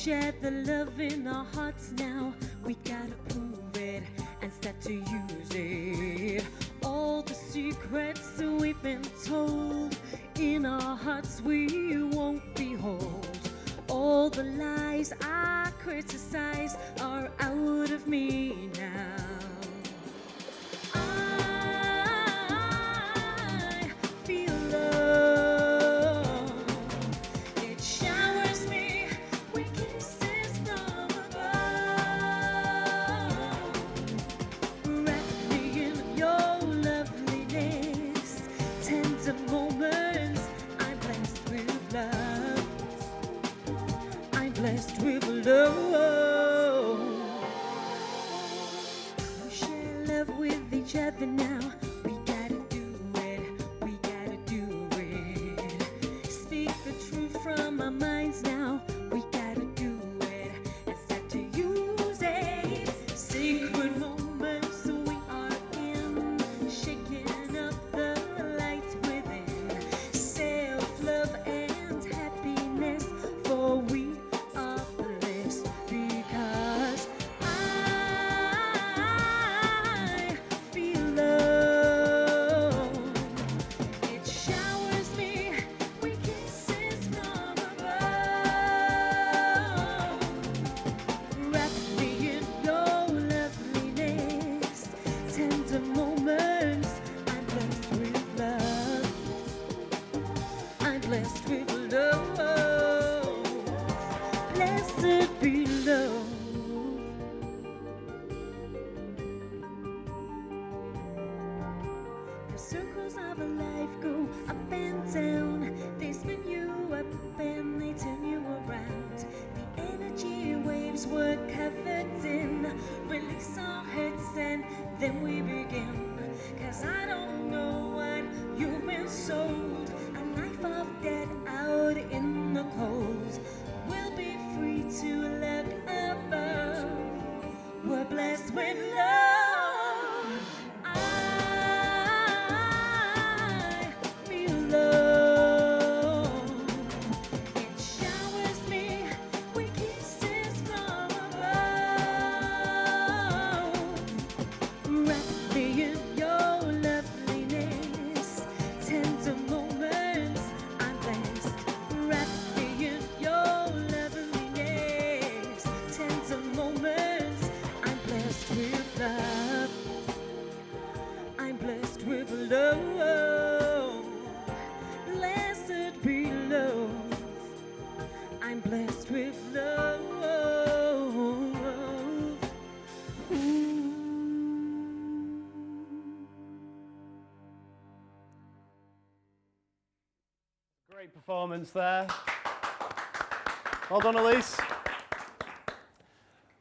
share the love in our hearts now. We gotta prove it and start to use it. All the secrets we've been told, in our hearts we won't behold. All the lies I criticize are out of me now. I feel love. It showers me with kisses from above. Wrap me in your loveliness. Tender moments I'm blessed with love. I'm blessed with love. We share love with each other now. We gotta do it. We gotta do it. Speak the truth from our minds now. We gotta do it and start to use it. Secret moments we are in, shaking up the light within. Self-love and happiness, for we are blessed because I feel love. It showers me with kisses from above. Wrap me in your loveliness. Tender moments I'm blessed with love. I'm blessed with love. Blessed be love. The circles of a life go up and down. They spin you up and they turn you around. The energy waves were covered in. Release our hurts and then we begin. 'Cause I don't know what you've been sold. A life of death out in the cold. We'll be free to look above. We're blessed with love. I feel love. It showers me with kisses from above. Wrap me in your loveliness. Tender moments I'm blessed. Wrap me in your loveliness. Tender moments I'm blessed with love. I'm blessed with love. Blessed be love. I'm blessed with love. Great performance there. Well done, Elise.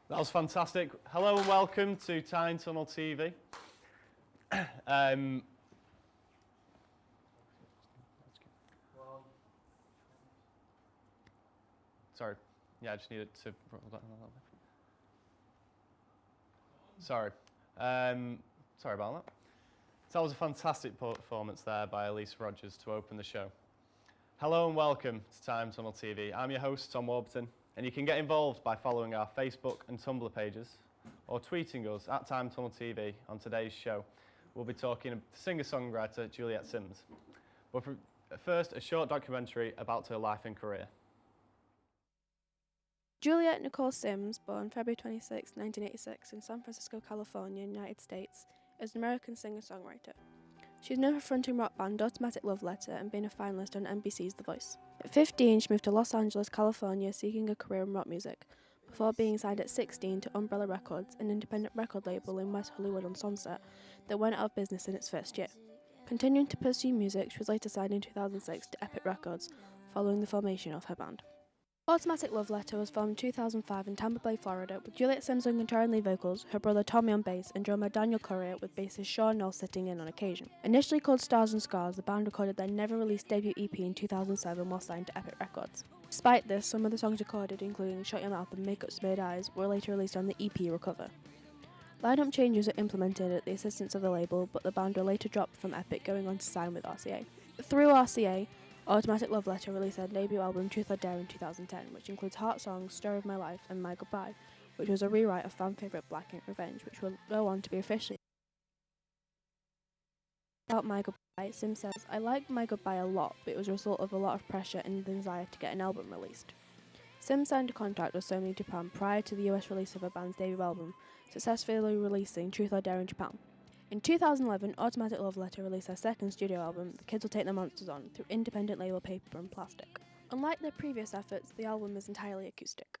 That was fantastic. Hello and welcome to Time Tunnel TV. Sorry. Yeah, I just needed to roll that a little bit. Sorry. Sorry about that. So that was a fantastic performance there by Elise Rogers to open the show. Hello and welcome to Time Tunnel TV. I'm your host, Tom Warburton, and you can get involved by following our Facebook and Tumblr pages or tweeting us at Time Tunnel TV on today's show. We'll be talking to singer-songwriter Juliet Simms. But first, a short documentary about her life and career. Juliet Nicole Simms, born February 26, 1986 in San Francisco, California, United States, is an American singer-songwriter. She's known for fronting rock band Automatic Love Letter and being a finalist on NBC's The Voice. At 15, she moved to Los Angeles, California, seeking a career in rock music, before being signed at 16 to Umbrella Records, an independent record label in West Hollywood on Sunset that went out of business in its first year. Continuing to pursue music, she was later signed in 2006 to Epic Records, following the formation of her band. Automatic Love Letter was formed in 2005 in Tampa Bay, Florida, with Juliet Simms on guitar and lead vocals, her brother Tommy on bass, and drummer Daniel Courier, with bassist Sean Knoll sitting in on occasion. Initially called Stars and Scars, the band recorded their never-released debut EP in 2007 while signed to Epic Records. Despite this, some of the songs recorded, including Shut Your Mouth and Make Up Smeared Eyes, were later released on the EP Recover. Line-up changes were implemented at the assistance of the label, but the band were later dropped from Epic, going on to sign with RCA. Through RCA, Automatic Love Letter released their debut album Truth or Dare in 2010, which includes Heart Songs, Story of My Life and My Goodbye, which was a rewrite of fan favourite Black Ink Revenge, which will go on to be officially. About My Goodbye, Sims says, I liked My Goodbye a lot, but it was a result of a lot of pressure and the desire to get an album released. Sims signed a contract with Sony Japan prior to the US release of her band's debut album, successfully releasing Truth or Dare in Japan. In 2011, Automatic Love Letter released their second studio album, The Kids Will Take Their Monsters On, through independent label Paper and Plastic. Unlike their previous efforts, the album is entirely acoustic.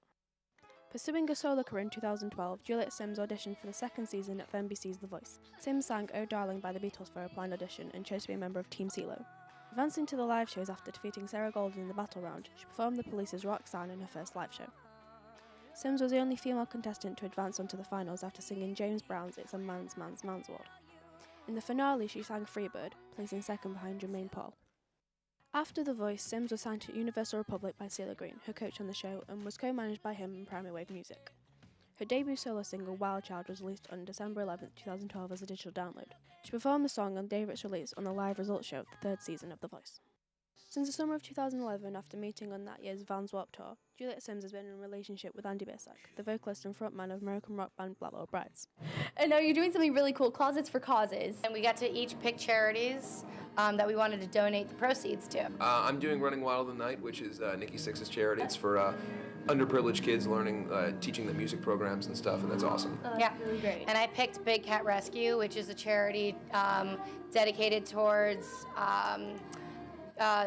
Pursuing a solo career in 2012, Juliet Sims auditioned for the second season of NBC's The Voice. Sims sang Oh Darling by the Beatles for a blind audition and chose to be a member of Team CeeLo. Advancing to the live shows after defeating Sarah Golden in the battle round, she performed The Police's Roxanne in her first live show. Sims was the only female contestant to advance onto the finals after singing James Brown's It's a Man's World. In the finale, she sang Freebird, placing second behind Jermaine Paul. After The Voice, Sims was signed to Universal Republic by CeeLo Green, her coach on the show, and was co-managed by him in Primary Wave Music. Her debut solo single, Wild Child, was released on December 11, 2012 as a digital download. She performed the song on the day of its release on the live results show, the third season of The Voice. Since the summer of 2011, after meeting on that year's Vans Warped Tour, Juliet Sims has been in a relationship with Andy Bissack, the vocalist and frontman of American rock band Black Little Brides. And now you're doing something really cool, Closets for Causes. And we got to each pick charities that we wanted to donate the proceeds to. I'm doing Running Wild in the Night, which is Nikki Sixx's charity. It's for underprivileged kids learning, teaching them music programs and stuff, and that's awesome. Oh, that's really great. And I picked Big Cat Rescue, which is a charity dedicated towards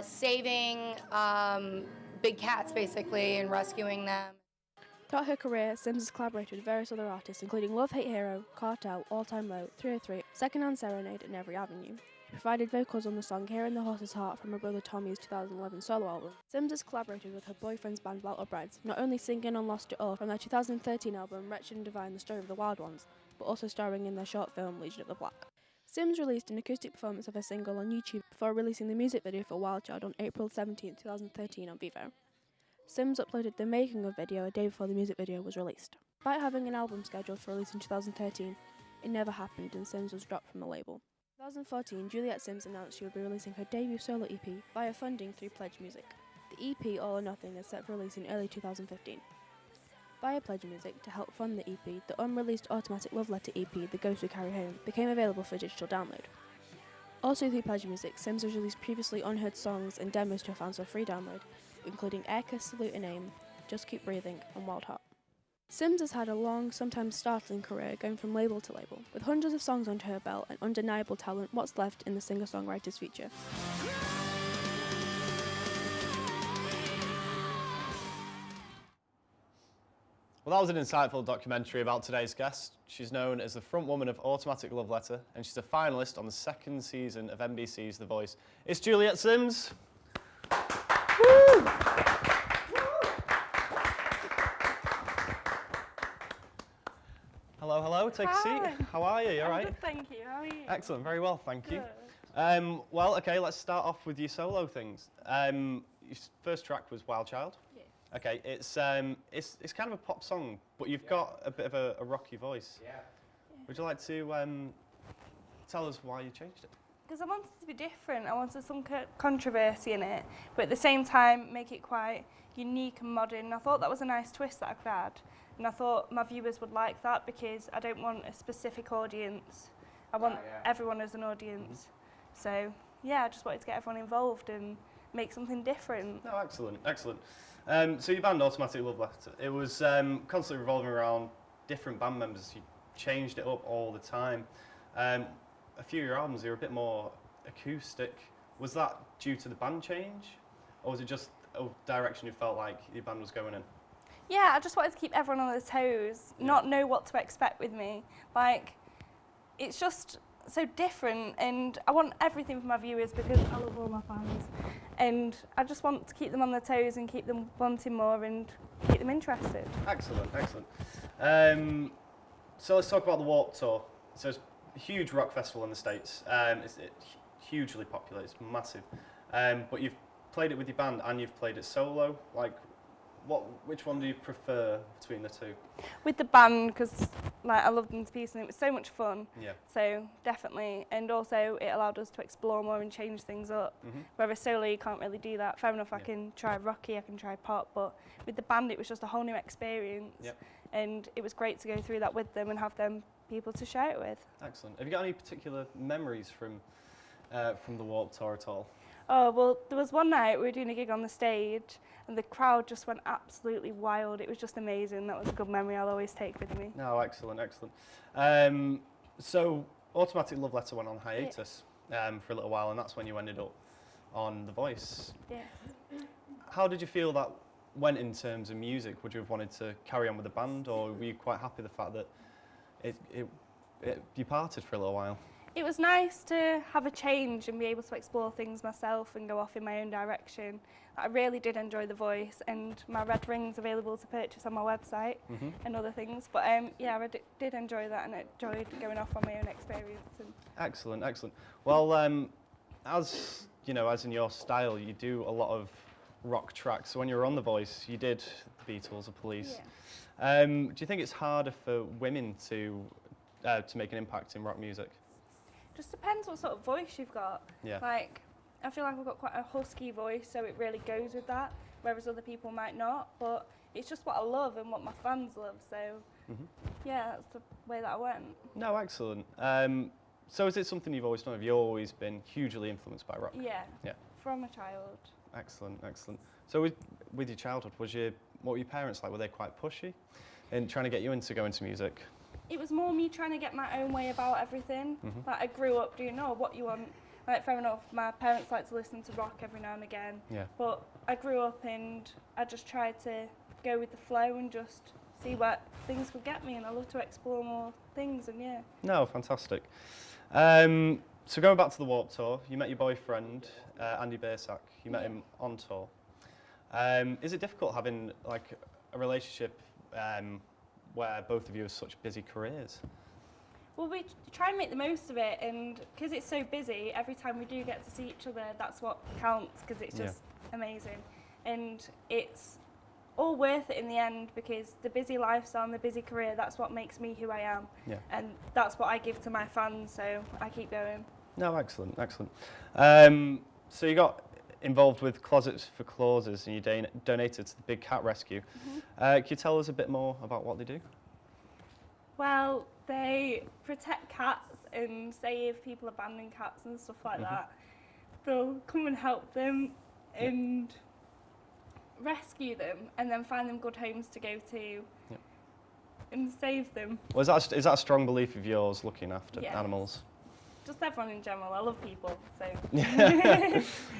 saving big cats, basically, and rescuing them. Throughout her career, Sims has collaborated with various other artists, including Love Hate Hero, Cartel, All Time Low, 303, Secondhand Serenade, and Every Avenue. She provided vocals on the song Here in the Horse's Heart from her brother Tommy's 2011 solo album. Sims has collaborated with her boyfriend's band Black Little Brides, not only singing on Lost It All from their 2013 album Wretched and Divine, The Story of the Wild Ones, but also starring in their short film Legion of the Black. Sims released an acoustic performance of her single on YouTube before releasing the music video for Wild Child on April 17, 2013 on Vivo. Sims uploaded the making of video a day before the music video was released. Despite having an album scheduled for release in 2013, it never happened and Sims was dropped from the label. In 2014, Juliet Sims announced she would be releasing her debut solo EP via funding through Pledge Music. The EP, All or Nothing, is set for release in early 2015. Via Pledge Music, to help fund the EP, the unreleased Automatic Love Letter EP, The Ghost We Carry Home, became available for digital download. Also through Pledge Music, Sims has released previously unheard songs and demos to her fans for free download, including Air Kiss, Salute a Name, Just Keep Breathing, and Wild Heart. Sims has had a long, sometimes startling career going from label to label. With hundreds of songs under her belt and undeniable talent, what's left in the singer-songwriter's future? Well, that was an insightful documentary about today's guest. She's known as the front woman of Automatic Love Letter, and she's a finalist on the second season of NBC's The Voice. It's Juliet Sims. Woo! Hello, hello. Take a seat. How are you? You all right? Good, thank you. How are you? Excellent. Very well, thank you. Good. Well, okay. Let's start off with your solo things. Your first track was Wild Child. Okay, it's kind of a pop song, but you've got a bit of a rocky voice. Yeah. Would you like to tell us why you changed it? Because I wanted it to be different. I wanted some controversy in it, but at the same time make it quite unique and modern. I thought that was a nice twist that I could add, and I thought my viewers would like that because I don't want a specific audience. I want everyone as an audience. So yeah, I just wanted to get everyone involved and make something different. No, excellent, excellent. So your band Automatic Love Letter, it was constantly revolving around different band members. You changed it up all the time. A few of your albums, they were a bit more acoustic. Was that due to the band change? Or was it just a direction you felt like your band was going in? Yeah, I just wanted to keep everyone on their toes, not know what to expect with me. Like, it's just so different, and I want everything for my viewers because I love all my fans. And I just want to keep them on their toes and keep them wanting more and keep them interested. Excellent, excellent. So let's talk about the Warped Tour. So it's a huge rock festival in the States. It's hugely popular, it's massive. But you've played it with your band and you've played it solo. Like, Which one do you prefer between the two? With the band, because like I loved them to pieces and it was so much fun. Yeah. So definitely, and also it allowed us to explore more and change things up. Whereas solo you can't really do that. Fair enough, I can try rocky, I can try pop, but with the band it was just a whole new experience. Yep. And it was great to go through that with them and have them people to share it with. Excellent. Have you got any particular memories from the Warped Tour at all? Oh, well, there was one night we were doing a gig on the stage and the crowd just went absolutely wild. It was just amazing. That was a good memory I'll always take with me. No, excellent, excellent. So Automatic Love Letter went on hiatus for a little while, and that's when you ended up on The Voice. Yeah. How did you feel that went in terms of music? Would you have wanted to carry on with the band, or were you quite happy the fact that you parted for a little while? It was nice to have a change and be able to explore things myself and go off in my own direction. I really did enjoy The Voice, and my red ring's available to purchase on my website and other things. But yeah, I did enjoy that and enjoyed going off on my own experience. And Excellent, excellent. Well, as you know, as in your style, you do a lot of rock tracks. So when you were on The Voice, you did the Beatles, the Police. Yeah. Do you think it's harder for women to make an impact in rock music? just depends what sort of voice you've got. Yeah. Like, I feel like I've got quite a husky voice, so it really goes with that, whereas other people might not. But it's just what I love and what my fans love, so yeah, that's the way that I went. No, excellent. So is it something you've always done? Have you always been hugely influenced by rock? Yeah. Yeah. From a child. Excellent, excellent. So with your childhood, what were your parents like? Were they quite pushy in trying to get you into going to music? It was more me trying to get my own way about everything. Like, I grew up doing, what you want. Like, fair enough, my parents like to listen to rock every now and again. Yeah. But I grew up and I just tried to go with the flow and just see what things could get me, and I love to explore more things, and yeah. No, fantastic. So going back to the Warped Tour, you met your boyfriend, Andy Bersack. You met him on tour. Is it difficult having like a relationship where both of you have such busy careers? Well, we try and make the most of it, and because it's so busy, every time we do get to see each other, that's what counts, because it's just amazing. And it's all worth it in the end, because the busy lifestyle and the busy career, that's what makes me who I am. Yeah. And that's what I give to my fans, so I keep going. No, excellent, excellent. So you got involved with Closets for Clauses, and you donated to the Big Cat Rescue. Can you tell us a bit more about what they do? Well, they protect cats, and say if people abandon cats and stuff like that, they'll come and help them and rescue them, and then find them good homes to go to and save them. Well, is that a strong belief of yours, looking after Yes. animals? Just everyone in general. I love people, so.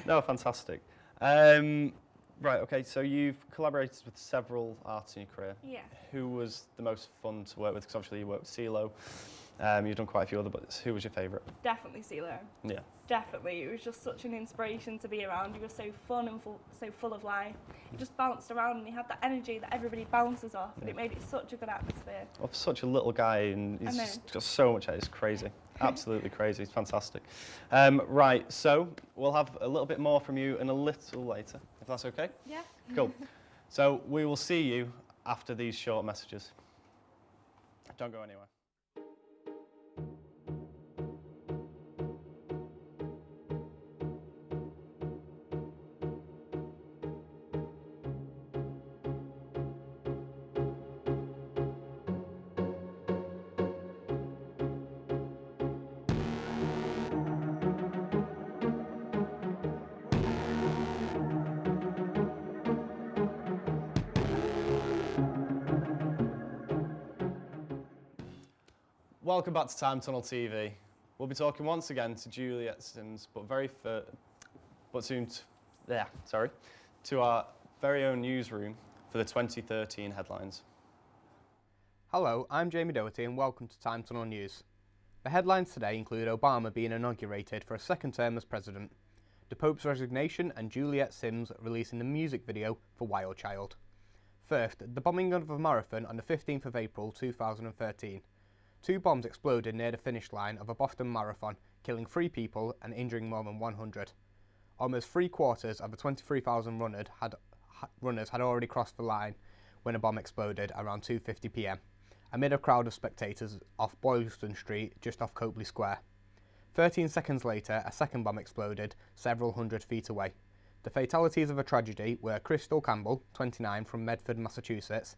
No, fantastic. Right, okay, so you've collaborated with several artists in your career. Yeah. Who was the most fun to work with? Because obviously you worked with CeeLo. You've done quite a few other, but who was your favourite? Definitely CeeLo. Yeah. Definitely. It was just such an inspiration to be around. He was so fun and so full of life. He just bounced around, and he had that energy that everybody bounces off, and it made it such a good atmosphere. Well, such a little guy, and he's just got so much. It's crazy. Absolutely crazy. It's fantastic. Right, so we'll have a little bit more from you in a little later, if that's okay? Yeah. Cool. So we will see you after these short messages. Don't go anywhere. Welcome back to Time Tunnel TV. We'll be talking once again to Juliet Sims, but soon to our very own newsroom for the 2013 headlines. Hello, I'm Jamie Doherty and welcome to Time Tunnel News. The headlines today include Obama being inaugurated for a second term as president, the Pope's resignation, and Juliet Sims releasing the music video for Wild Child. First, the bombing of a marathon on the 15th of April 2013. 2 bombs exploded near the finish line of a Boston Marathon, killing 3 people and injuring more than 100. Almost 3/4 of the 23,000 runners runners had already crossed the line when a bomb exploded around 2:50 p.m. amid a crowd of spectators off Boylston Street just off Copley Square. 13 seconds later, a second bomb exploded several hundred feet away. The fatalities of the tragedy were Crystal Campbell, 29, from Medford, Massachusetts,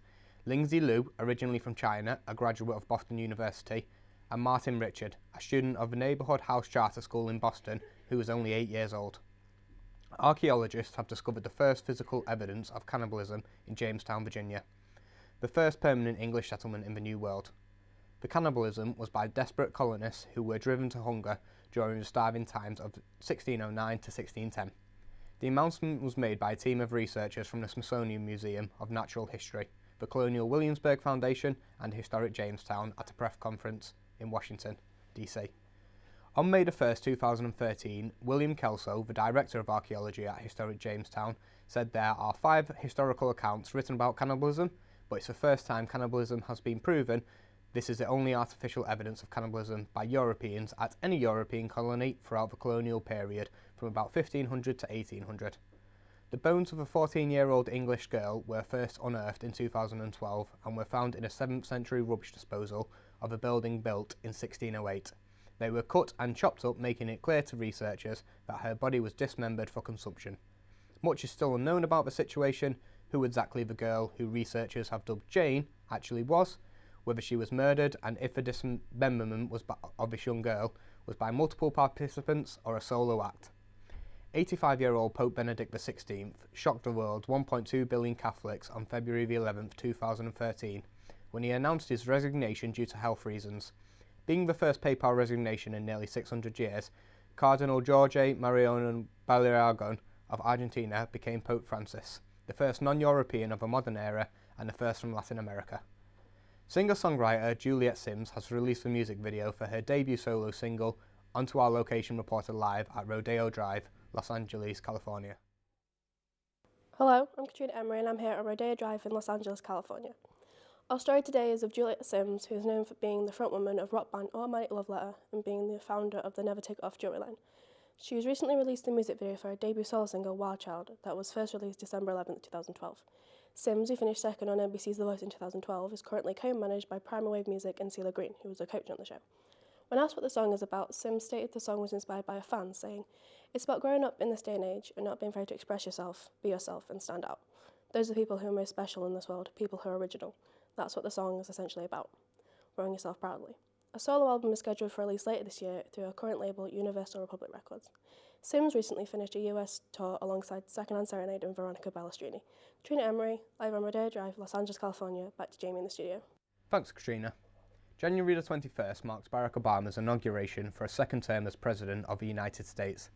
Lingzi Liu, originally from China, a graduate of Boston University, and Martin Richard, a student of the Neighborhood House Charter School in Boston, who was only 8 years old. Archaeologists have discovered the first physical evidence of cannibalism in Jamestown, Virginia, the first permanent English settlement in the New World. The cannibalism was by desperate colonists who were driven to hunger during the starving times of 1609 to 1610. The announcement was made by a team of researchers from the Smithsonian Museum of Natural History, the Colonial Williamsburg Foundation, and Historic Jamestown at a press conference in Washington, D.C. On May 1, 2013, William Kelso, the Director of Archaeology at Historic Jamestown, said there are 5 historical accounts written about cannibalism, but it's the first time cannibalism has been proven. This is the only artificial evidence of cannibalism by Europeans at any European colony throughout the colonial period from about 1500 to 1800. The bones of a 14-year-old English girl were first unearthed in 2012 and were found in a 7th century rubbish disposal of a building built in 1608. They were cut and chopped up, making it clear to researchers that her body was dismembered for consumption. Much is still unknown about the situation, who exactly the girl, who researchers have dubbed Jane, actually was, whether she was murdered, and if the dismemberment of this young girl was by multiple participants or a solo act. 85-year-old Pope Benedict XVI shocked the world's 1.2 billion Catholics on February 11, 2013, when he announced his resignation due to health reasons. Being the first papal resignation in nearly 600 years, Cardinal Jorge Mariano Baliargon of Argentina became Pope Francis, the first non-European of a modern era and the first from Latin America. Singer-songwriter Juliet Sims has released a music video for her debut solo single, Onto Our Location reported live at Rodeo Drive, Los Angeles, California. Hello, I'm Katrina Emery and I'm here at Rodeo Drive in Los Angeles, California. Our story today is of Juliet Sims, who is known for being the frontwoman of rock band Automatic Love Letter and being the founder of the Never Take It Off jewelry line. She has recently released a music video for her debut solo single, Wild Child, that was first released December 11, 2012. Sims, who finished second on NBC's The Voice in 2012, is currently co-managed by Primal Wave Music and Cela Green, who was a coach on the show. When asked what the song is about, Sims stated the song was inspired by a fan, saying, "It's about growing up in this day and age and not being afraid to express yourself, be yourself, and stand out. Those are the people who are most special in this world, people who are original. That's what the song is essentially about, wearing yourself proudly." A solo album is scheduled for release later this year through her current label, Universal Republic Records. Sims recently finished a US tour alongside Secondhand Serenade and Veronica Ballestrini. Katrina Emery, live on Rodeo Drive, Los Angeles, California. Back to Jamie in the studio. Thanks, Katrina. January the 21st marks Barack Obama's inauguration for a second term as President of the United States.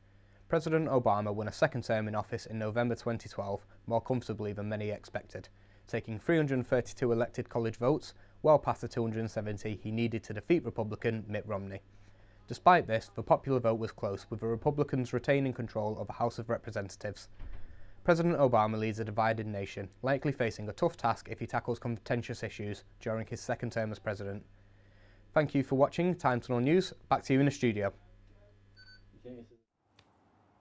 President Obama won a second term in office in November 2012 more comfortably than many expected, taking 332 elected college votes, well past the 270 he needed to defeat Republican Mitt Romney. Despite this, the popular vote was close, with the Republicans retaining control of the House of Representatives. President Obama leads a divided nation, likely facing a tough task if he tackles contentious issues during his second term as president. Thank you for watching Time Tunnel News. Back to you in the studio.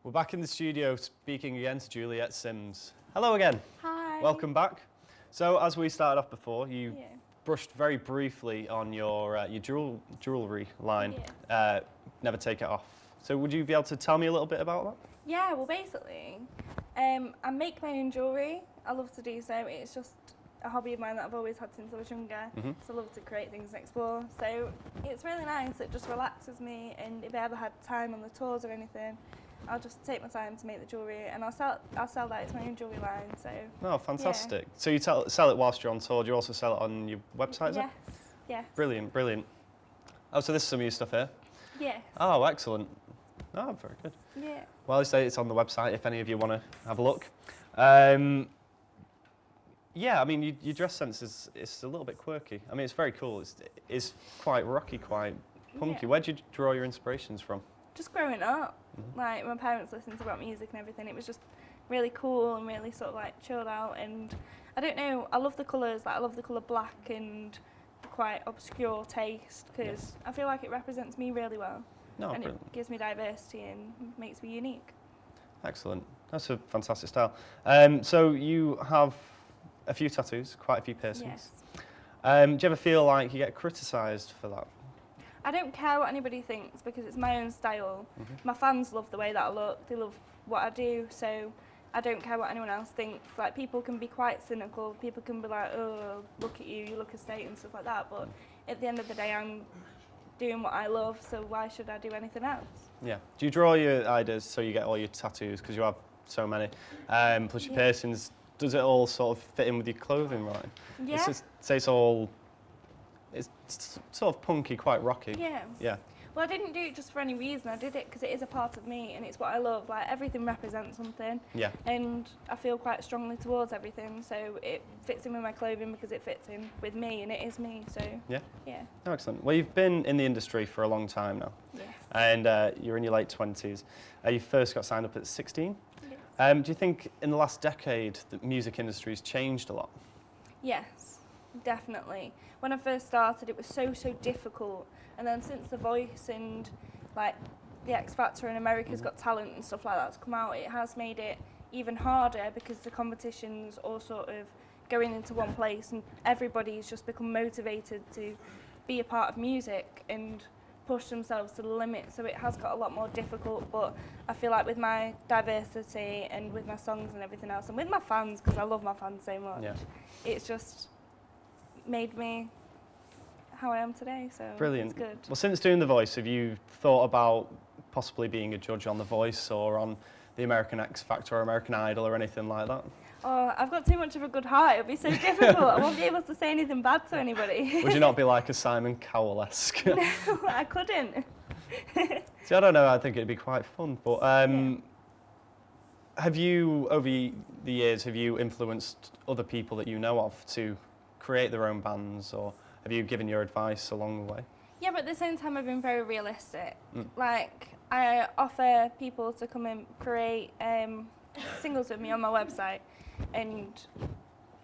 We're back in the studio speaking again to Juliet Sims. Hello again. Hi. Welcome back. So as we started off before, you Yeah. brushed very briefly on your jewellery line, Never Take It Off. So would you be able to tell me a little bit about that? Yeah, well, basically, I make my own jewellery. I love to do so. It's just a hobby of mine that I've always had since I was younger. So I love to create things and explore. So it's really nice. It just relaxes me. And if I ever had time on the tours or anything, I'll just take my time to make the jewellery, and I'll sell that. It's my own jewellery line. So. Oh, fantastic! Yeah. So you sell it whilst you're on tour. Do you also sell it on your website? Is yes. It? Yes. Brilliant, brilliant. Oh, so this is some of your stuff here. Yes. Oh, excellent. Oh, very good. Yeah. Well, I say it's on the website if any of you want to have a look. Yeah, I mean, your dress sense is a little bit quirky. I mean, it's very cool. It's quite rocky, quite punky. Yeah. Where do you draw your inspirations from? Just growing up, like my parents listened to rock music and everything. It was just really cool and really sort of like chilled out. And I don't know, I love the colours. Like I love the colour black and the quite obscure taste because I feel like it represents me really well. No, and brilliant. it gives me diversity and makes me unique. Excellent. That's a fantastic style. So you have a few tattoos, quite a few piercings. Yes. Do you ever feel like you get criticised for that? I don't care what anybody thinks because it's my own style. My fans love the way that I look. They love what I do. So I don't care what anyone else thinks. Like, people can be quite cynical. People can be like, oh, look at you, you look a state and stuff like that. But at the end of the day, I'm doing what I love, so why should I do anything else? Yeah. Do you draw your ideas so you get all your tattoos, because you have so many, plus your piercings? Does it all sort of fit in with your clothing, right? Yeah. It's sort of punky, quite rocky. Yeah. Yeah. Well, I didn't do it just for any reason. I did it because it is a part of me and it's what I love. Like, everything represents something. Yeah. And I feel quite strongly towards everything, so it fits in with my clothing because it fits in with me and it is me. So Yeah. yeah. Oh, excellent. Well, you've been in the industry for a long time now. Yes. And you're in your late 20s. You first got signed up at 16. Yes. Do you think in the last decade the music industry has changed a lot? Yes, definitely. When I first started, it was so difficult, and then since The Voice and like the X Factor and America's Got Talent and stuff like that's come out, it has made it even harder because the competition's all sort of going into one place and everybody's just become motivated to be a part of music and push themselves to the limit, so it has got a lot more difficult. But I feel like with my diversity and with my songs and everything else, and with my fans, because I love my fans so much, it's just made me how I am today, so Brilliant. it's good. Well, since doing The Voice, have you thought about possibly being a judge on The Voice or on the American X Factor or American Idol or anything like that? Oh, I've got too much of a good heart. It'll be so difficult. I won't be able to say anything bad to anybody. Would you not be like a Simon Cowell-esque? No, I couldn't. See, I don't know. I think it'd be quite fun. But have you, over the years, have you influenced other people that you know of to create their own bands, or have you given your advice along the way? Yeah, but at the same time, I've been very realistic. Like, I offer people to come and create singles with me on my website, and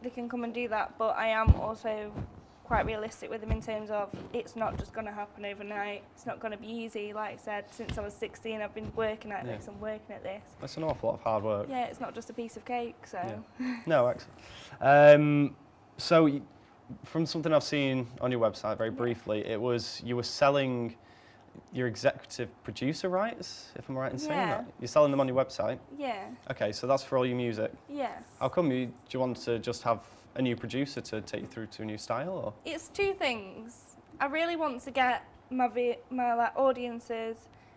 they can come and do that. But I am also quite realistic with them in terms of it's not just going to happen overnight. It's not going to be easy. Like I said, since I was 16, I've been working at this and working at this. That's an awful lot of hard work. Yeah, it's not just a piece of cake, so... Yeah. No, excellent. So, from something I've seen on your website very briefly, it was you were selling your executive producer rights, if I'm right in saying that? You're selling them on your website? Yeah. Okay, so that's for all your music? Yeah. How come do you want to just have a new producer to take you through to a new style? Or? It's two things. I really want to get my like, audiences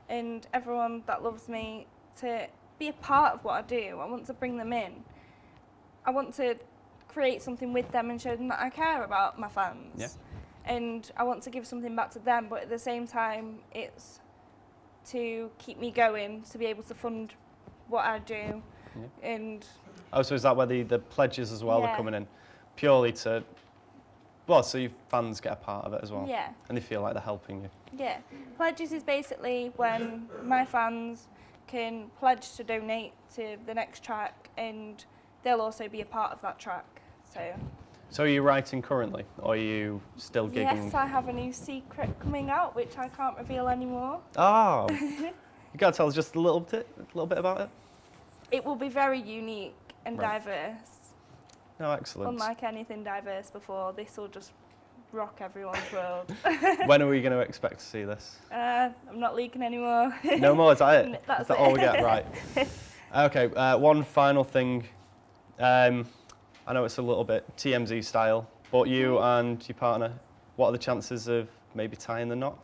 and everyone that loves me to be a part of what I do. I want to bring them in. I want to create something with them and show them that I care about my fans. Yeah. And I want to give something back to them, but at the same time, it's to keep me going, to be able to fund what I do. Yeah. And oh, so is that where the pledges as well are coming in? Purely to, well, so your fans get a part of it as well? Yeah. And they feel like they're helping you? Yeah. Pledges is basically when my fans can pledge to donate to the next track, and they'll also be a part of that track. So are you writing currently, or are you still gigging? Yes, I have a new secret coming out, which I can't reveal anymore. Oh, you got to tell us just a little bit about it? It will be very unique and diverse. Oh, excellent. Unlike anything diverse before, this will just rock everyone's world. When are we going to expect to see this? I'm not leaking anymore. No more, is that it? That's is that it. all we get? Right. Okay, one final thing. I know it's a little bit TMZ style, but you and your partner, what are the chances of maybe tying the knot?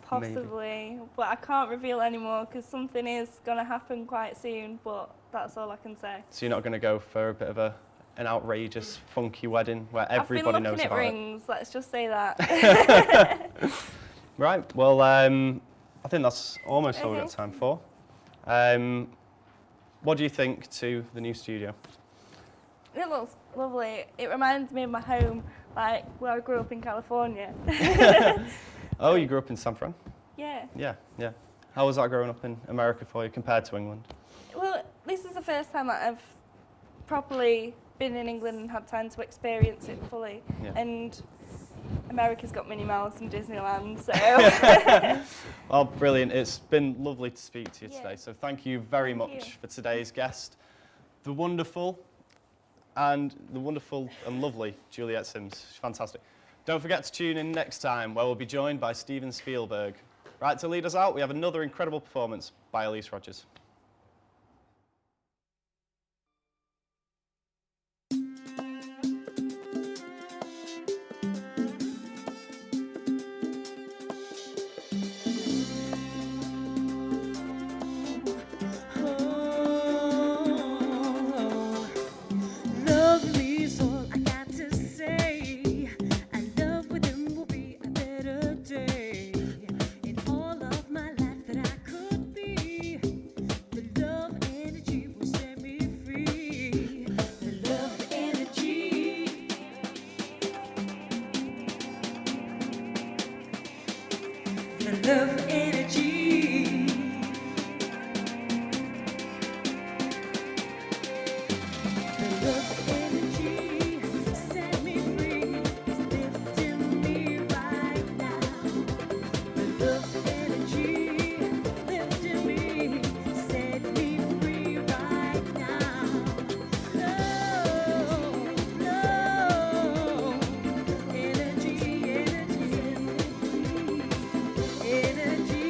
Possibly, but I can't reveal anymore because something is going to happen quite soon, but that's all I can say. So you're not going to go for a bit of an outrageous, funky wedding where everybody knows about it? I've been looking at rings, let's just say that. Right, well, I think that's almost all we've got time for. What do you think to the new studio? It looks lovely. It reminds me of my home, like where I grew up in California. Oh, you grew up in San Fran? Yeah. Yeah, yeah. How was that growing up in America for you compared to England? Well, this is the first time that I've properly been in England and had time to experience it fully. Yeah. And America's got Minnie Mouse and Disneyland, so. Well, brilliant. It's been lovely to speak to you Yeah. today. So thank you very Thank much you. for today's guest, the wonderful and lovely Juliet Sims. She's fantastic. Don't forget to tune in next time, where we'll be joined by Steven Spielberg. Right, to lead us out, we have another incredible performance by Elise Rogers. Love me is all I got to say. And love with him will be a better day. In all of my life that I could be, the love energy will set me free. The love energy. The love energy. The love energy set me free. It's lifting me right now. The love energy lifting me, set me free right now. Love, love, energy, energy,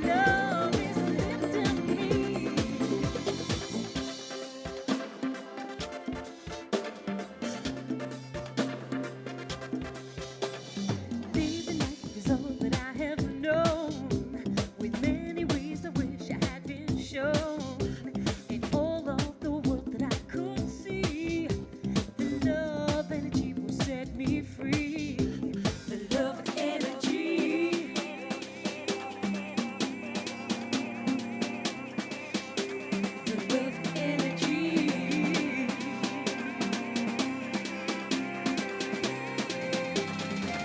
love is lifting me. Living life is all that I have known, with many ways I wish I had been shown. In all of the world that I could see, the love energy will set me free. The love energy. The love energy.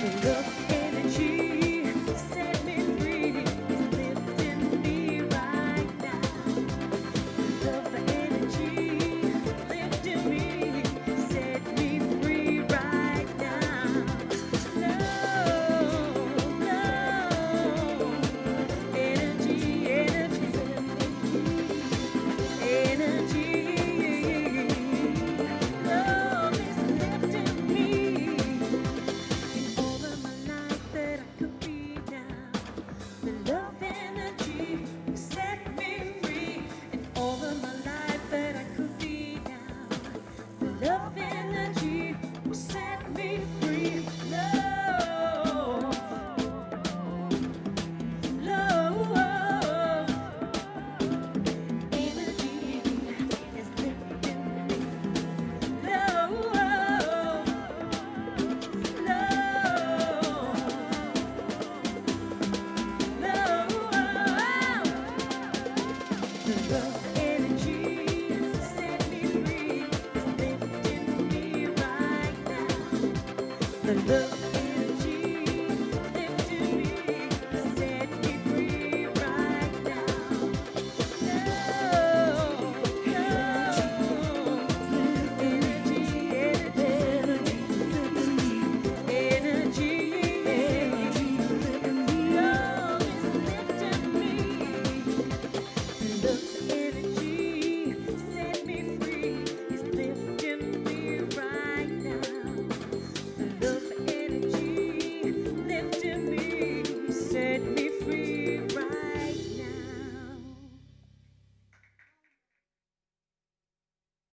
The love energy set me free. It's lifting me right now. The love energy lifting me, set me free right now. Love, love, energy, energy. Love is lifting me. All of my life that I could be now, the love energy will set me free. And all of my life that I could be now, the love energy will set me free. Love, love, energy is lifting me. Love. The love energy set me free. It's lifting me right now. The love